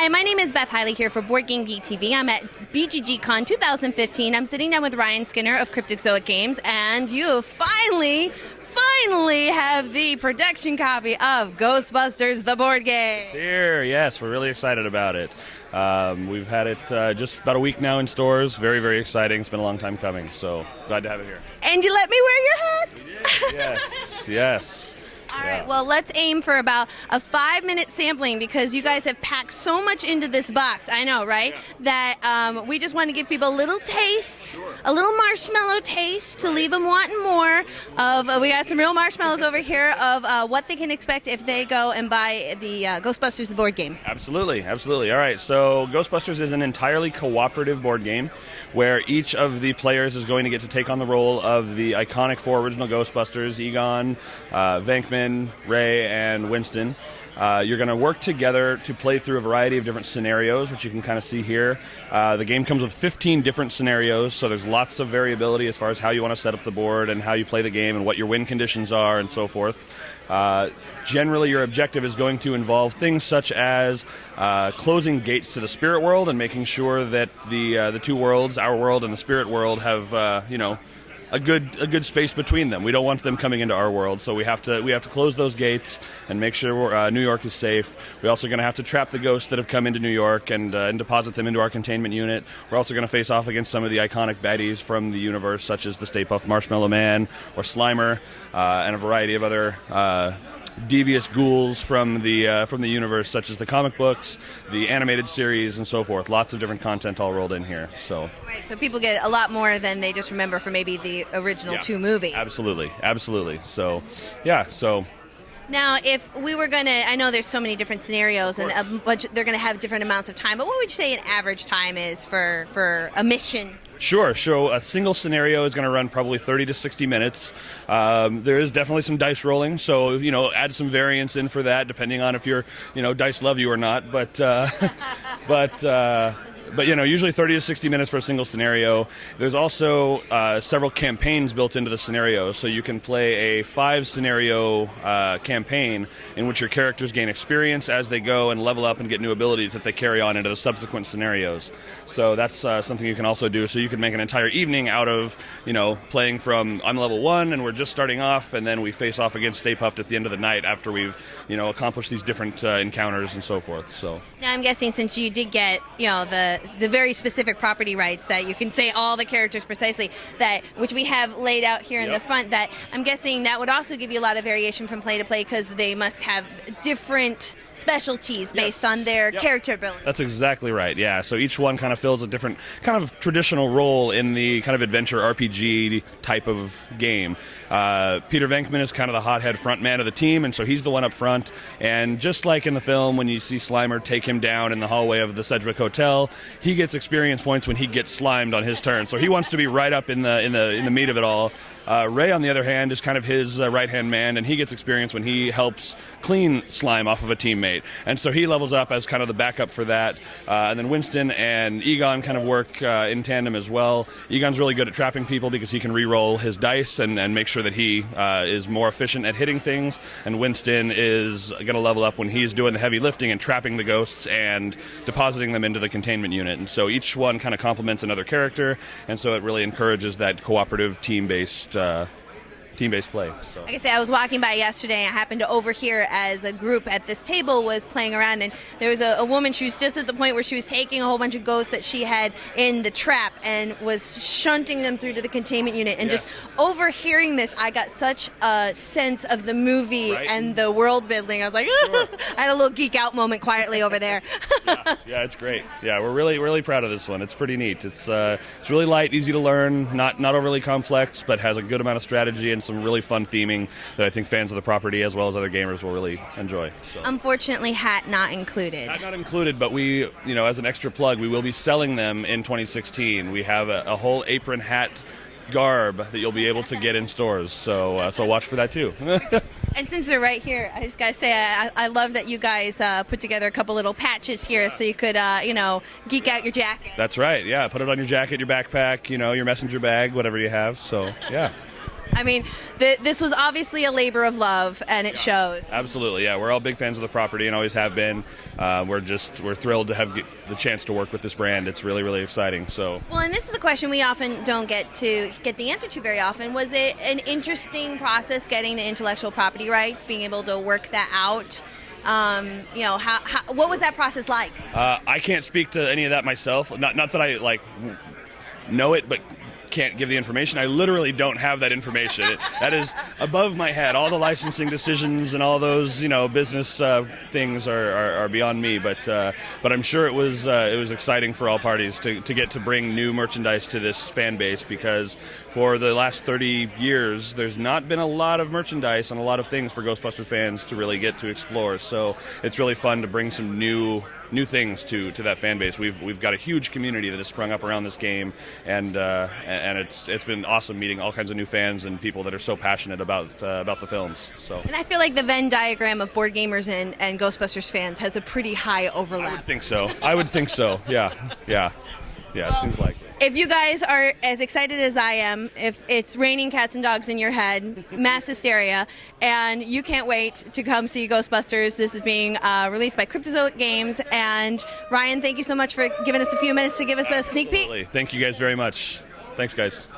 Hi, my name is Beth Hiley here for Board Game Geek TV. I'm at BGG.CON 2015. I'm sitting down with Ryan Skinner of Cryptozoic Games, and you finally have the production copy of Ghostbusters, the board game. It's here, yes. We're really excited about it. We've had it just about a week now in stores. Very, very exciting. It's been a long time coming, so glad to have it here. And you let me wear your hat? Yes. All right, well, let's aim for about a 5-minute sampling because you guys have packed so much into this box. I know, right? Yeah. That we just want to give people a little taste, a little marshmallow taste to leave them wanting more of. We got some real marshmallows over here of what they can expect if they go and buy the Ghostbusters, the board game. Absolutely. All right, so Ghostbusters is an entirely cooperative board game where each of the players is going to get to take on the role of the iconic 4 original Ghostbusters, Egon, Venkman, Ray, and Winston. You're going to work together to play through a variety of different scenarios, which you can kind of see here. The game comes with 15 different scenarios, so there's lots of variability as far as how you want to set up the board and how you play the game and what your win conditions are and so forth. Generally, your objective is going to involve things such as closing gates to the spirit world and making sure that the two worlds, our world and the spirit world, have a good space between them. We don't want them coming into our world, so we have to close those gates and make sure New York is safe. We're also going to have to trap the ghosts that have come into New York and deposit them into our containment unit. We're also going to face off against some of the iconic baddies from the universe, such as the Stay Puft Marshmallow Man or Slimer, and a variety of other devious ghouls from the universe, such as the comic books, the animated series, and so forth. Lots of different content all rolled in here. So right, so people get a lot more than they just remember from maybe the original 2 movies. Absolutely. So, yeah. So. Now, if we were going to, I know there's so many different scenarios, and they're going to have different amounts of time. But what would you say an average time is for a mission? Sure. So a single scenario is going to run probably 30 to 60 minutes. There is definitely some dice rolling, so add some variance in for that, depending on if your dice love you or not. But usually 30 to 60 minutes for a single scenario. There's also several campaigns built into the scenario, so you can play a 5-scenario campaign in which your characters gain experience as they go and level up and get new abilities that they carry on into the subsequent scenarios. So that's something you can also do. So you can make an entire evening out of, playing from I'm level 1 and we're just starting off, and then we face off against Stay Puft at the end of the night after we've, accomplished these different encounters and so forth. So now I'm guessing since you did get, the very specific property rights that you can say all the characters precisely, that which we have laid out here in the front, that I'm guessing that would also give you a lot of variation from play to play because they must have different specialties based on their character ability. That's exactly right, yeah. So each one kind of fills a different kind of traditional role in the kind of adventure RPG type of game. Peter Venkman is kind of the hothead front man of the team, and so he's the one up front. And just like in the film, when you see Slimer take him down in the hallway of the Sedgwick Hotel, he gets experience points when he gets slimed on his turn. So he wants to be right up in the meat of it all. Ray, on the other hand, is kind of his right-hand man, and he gets experience when he helps clean slime off of a teammate. And so he levels up as kind of the backup for that. And then Winston and Egon kind of work in tandem as well. Egon's really good at trapping people because he can re-roll his dice and make sure that he is more efficient at hitting things. And Winston is going to level up when he's doing the heavy lifting and trapping the ghosts and depositing them into the containment unit. And so each one kind of complements another character, and so it really encourages that cooperative team-based play. So. Like I say, I was walking by yesterday and I happened to overhear as a group at this table was playing around, and there was a woman. She was just at the point where she was taking a whole bunch of ghosts that she had in the trap and was shunting them through to the containment unit. And just overhearing this, I got such a sense of the movie and the world building. I was like, I had a little geek out moment quietly over there. Yeah, it's great. Yeah, we're really proud of this one. It's pretty neat. It's really light, easy to learn, not overly complex, but has a good amount of strategy and some really fun theming that I think fans of the property as well as other gamers will really enjoy. So. Unfortunately, hat not included. Hat not included, but we, as an extra plug, we will be selling them in 2016. We have a whole apron hat garb that you'll be able to get in stores, so watch for that too. And since they're right here, I just gotta say I love that you guys put together a couple little patches here so you could geek out your jacket. That's right, yeah. Put it on your jacket, your backpack, your messenger bag, whatever you have. So yeah. I mean, this was obviously a labor of love, and it shows. Absolutely, yeah. We're all big fans of the property and always have been. We're thrilled to have the chance to work with this brand. It's really, really exciting. So. Well, and this is a question we often don't get the answer to very often. Was it an interesting process getting the intellectual property rights, being able to work that out? What was that process like? I can't speak to any of that myself. Not that I know it, but can't give the information. I literally don't have that information. That is above my head. All the licensing decisions and all those business things are beyond me. But I'm sure it was exciting for all parties to get to bring new merchandise to this fan base, because for the last 30 years there's not been a lot of merchandise and a lot of things for Ghostbusters fans to really get to explore. So it's really fun to bring some new things to that fan base. We've got a huge community that has sprung up around this game, and it's been awesome meeting all kinds of new fans and people that are so passionate about the films. So. And I feel like the Venn diagram of board gamers and Ghostbusters fans has a pretty high overlap. I would think so. Yeah. It seems like it. If you guys are as excited as I am, if it's raining cats and dogs in your head, mass hysteria, and you can't wait to come see Ghostbusters, this is being released by Cryptozoic Games. And Ryan, thank you so much for giving us a few minutes to give us a sneak peek. Absolutely. Thank you guys very much. Thanks, guys.